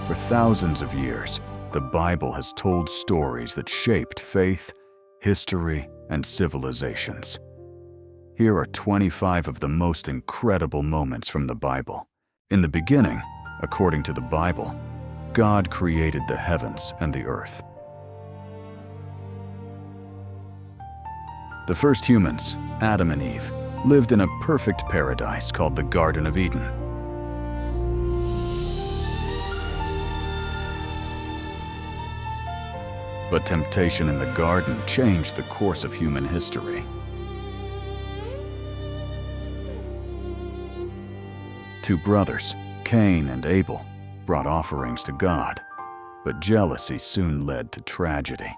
For thousands of years, the Bible has told stories that shaped faith, history, and civilizations. Here are 25 of the most incredible moments from the Bible. In the beginning, according to the Bible, God created the heavens and the earth. The first humans, Adam and Eve, lived in a perfect paradise called the Garden of Eden. But temptation in the garden changed the course of human history. Two brothers, Cain and Abel, brought offerings to God, but jealousy soon led to tragedy.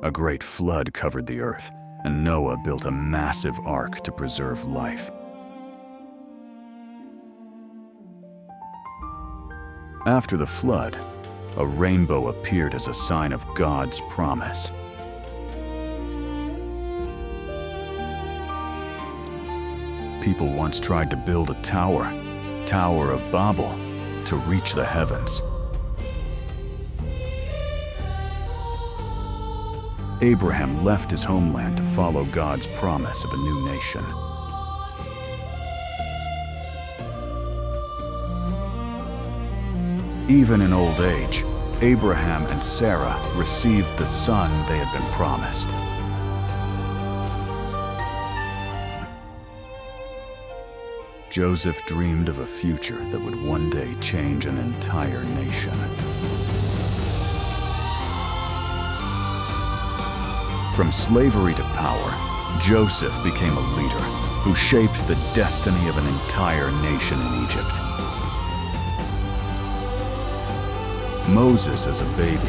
A great flood covered the earth, and Noah built a massive ark to preserve life. After the flood, a rainbow appeared as a sign of God's promise. People once tried to build a Tower of Babel, to reach the heavens. Abraham left his homeland to follow God's promise of a new nation. Even in old age, Abraham and Sarah received the son they had been promised. Joseph dreamed of a future that would one day change an entire nation. From slavery to power, Joseph became a leader who shaped the destiny of an entire nation in Egypt. Moses, as a baby,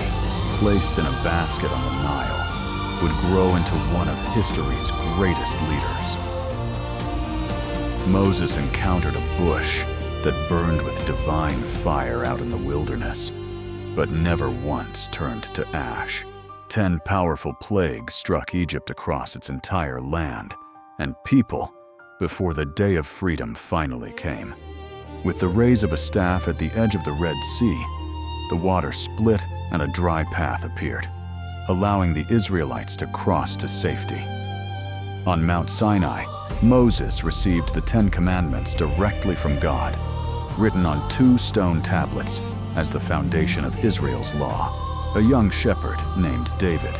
placed in a basket on the Nile, would grow into one of history's greatest leaders. Moses encountered a bush that burned with divine fire out in the wilderness, but never once turned to ash. 10 powerful plagues struck Egypt across its entire land and people before the day of freedom finally came. With the raise of a staff at the edge of the Red Sea, the water split and a dry path appeared, allowing the Israelites to cross to safety. On Mount Sinai, Moses received the 10 Commandments directly from God, written on 2 stone tablets as the foundation of Israel's law. A young shepherd named David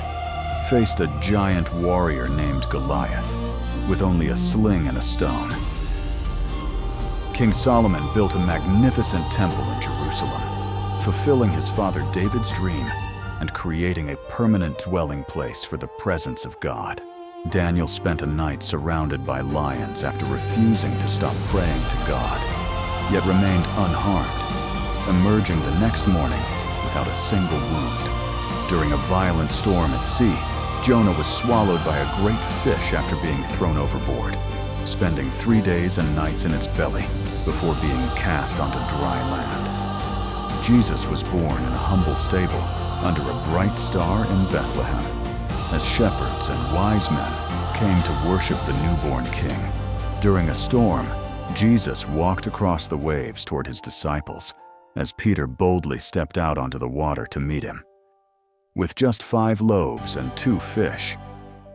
faced a giant warrior named Goliath with only a sling and a stone. King Solomon built a magnificent temple in Jerusalem, fulfilling his father David's dream and creating a permanent dwelling place for the presence of God. Daniel spent a night surrounded by lions after refusing to stop praying to God, yet remained unharmed, emerging the next morning without a single wound. During a violent storm at sea, Jonah was swallowed by a great fish after being thrown overboard, spending 3 days and nights in its belly before being cast onto dry land. Jesus was born in a humble stable under a bright star in Bethlehem, as shepherds and wise men came to worship the newborn king. During a storm, Jesus walked across the waves toward his disciples as Peter boldly stepped out onto the water to meet him. With just 5 loaves and 2 fish,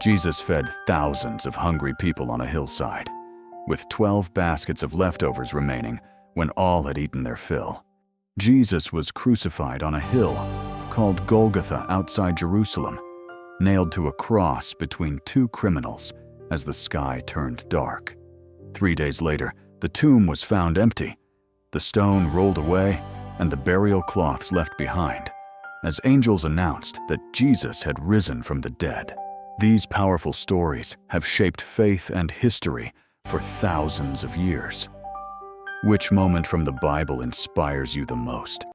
Jesus fed thousands of hungry people on a hillside, with 12 baskets of leftovers remaining when all had eaten their fill. Jesus was crucified on a hill called Golgotha outside Jerusalem, nailed to a cross between 2 criminals as the sky turned dark. 3 days later, the tomb was found empty, the stone rolled away, and the burial cloths left behind, as angels announced that Jesus had risen from the dead. These powerful stories have shaped faith and history for thousands of years. Which moment from the Bible inspires you the most?